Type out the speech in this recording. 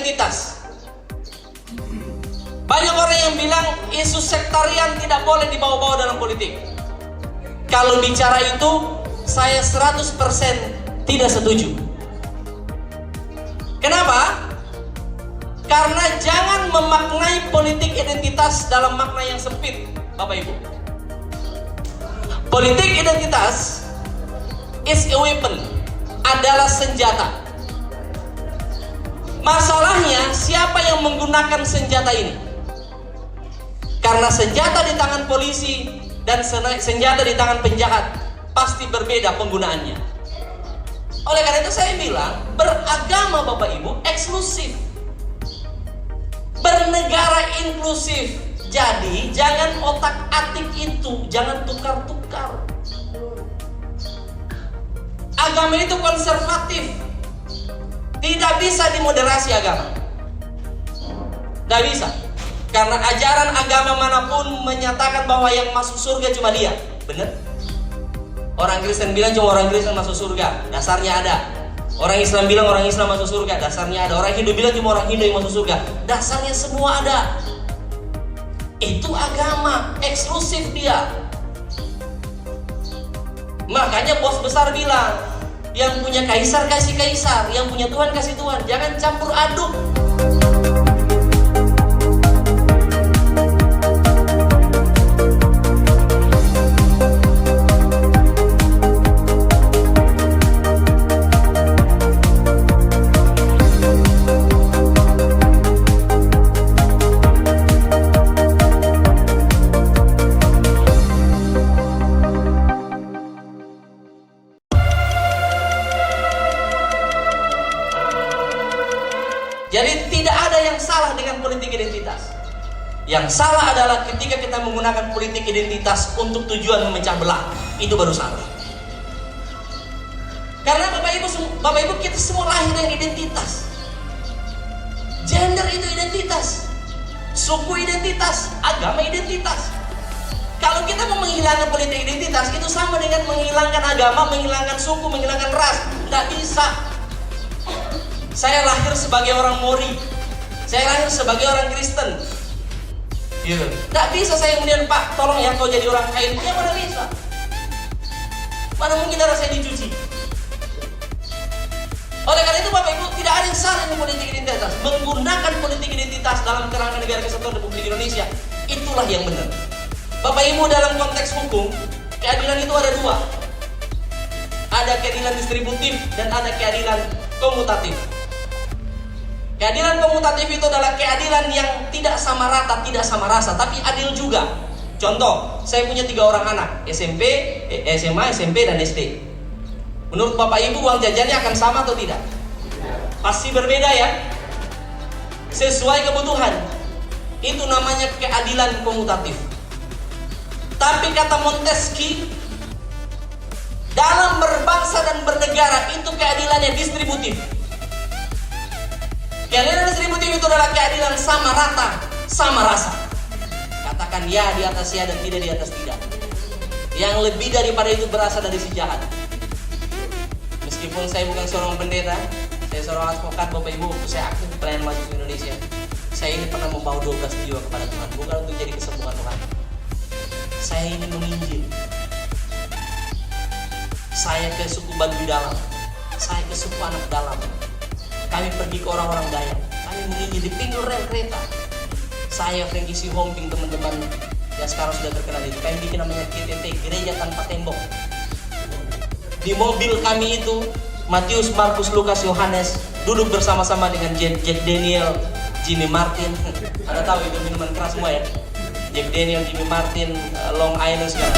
identitas. Banyak orang yang bilang isu sektarian tidak boleh dibawa-bawa dalam politik. Kalau bicara itu, saya 100% tidak setuju. Kenapa? Karena jangan memaknai politik identitas dalam makna yang sempit, Bapak Ibu. Politik identitas is a weapon, adalah senjata. Masalahnya, siapa yang menggunakan senjata ini? Karena senjata di tangan polisi dan senjata di tangan penjahat pasti berbeda penggunaannya. Oleh karena itu saya bilang, beragama Bapak Ibu eksklusif, bernegara inklusif. Jadi jangan otak-atik itu, jangan tukar-tukar. Agama itu konservatif, tidak bisa dimoderasi agama. Tidak bisa. Karena ajaran agama manapun menyatakan bahwa yang masuk surga cuma dia. Benar? Orang Kristen bilang cuma orang Kristen masuk surga, dasarnya ada. Orang Islam bilang orang Islam masuk surga, dasarnya ada. Orang Hindu bilang cuma orang Hindu yang masuk surga, dasarnya semua ada. Itu agama eksklusif dia. Makanya bos besar bilang, yang punya kaisar kasih kaisar, yang punya Tuhan kasih Tuhan. Jangan campur aduk. Jadi tidak ada yang salah dengan politik identitas. Yang salah adalah ketika kita menggunakan politik identitas untuk tujuan memecah belah. Itu baru salah. Karena Bapak Ibu kita semua lahir dengan identitas. Gender itu identitas, suku identitas, agama identitas. Kalau kita mau menghilangkan politik identitas, itu sama dengan menghilangkan agama, menghilangkan suku, menghilangkan ras. Tidak bisa. Saya lahir sebagai orang Mori, saya lahir sebagai orang Kristen. Gitu. Tidak bisa saya kemudian, Pak, tolong ya kau jadi orang kain. Ya mana bisa? Mana mungkin darah saya dicuci? Oleh karena itu Bapak Ibu, tidak ada yang salah dengan politik identitas. Menggunakan politik identitas dalam kerangka negara kesatuan Republik Indonesia, itulah yang benar. Bapak Ibu, dalam konteks hukum, keadilan itu ada dua. Ada keadilan distributif dan ada keadilan komutatif. Keadilan komutatif itu adalah keadilan yang tidak sama rata, tidak sama rasa, tapi adil juga. Contoh, saya punya 3 orang anak, SMP, SMA, SMP, dan SD. Menurut Bapak Ibu, uang jajannya akan sama atau tidak? Pasti berbeda ya. Sesuai kebutuhan. Itu namanya keadilan komutatif. Tapi kata Montesquieu, dalam berbangsa dan bernegara itu keadilannya distributif. Keadilan distributif itu adalah keadilan sama rata, sama rasa. Katakan ya di atas ya dan tidak di atas tidak. Yang lebih daripada itu berasal dari si jahat. Meskipun saya bukan seorang pendeta, saya seorang advokat, Bapak Ibu, waktu saya aktif di pelayanan mahasiswa Indonesia, saya ini pernah membawa 12 jiwa kepada Tuhan, bukan untuk jadi kesembuhan Tuhan. Saya ingin menginjil. Saya ke suku Baduy Dalam, saya ke suku Anak Dalam. Kami pergi ke orang-orang Dayak, kami menginjil di pinggir rel kereta. Saya Frankie Sihombing, teman-teman yang sekarang sudah terkenal itu, kami bikin namanya GTT, Gereja Tanpa Tembok. Di mobil kami itu Matius, Markus, Lukas, Yohanes duduk bersama-sama dengan Jack Daniel, Jimmy Martin. Anda tahu itu minuman keras semua ya. Jack Daniel, Jimmy Martin, Long Island segala.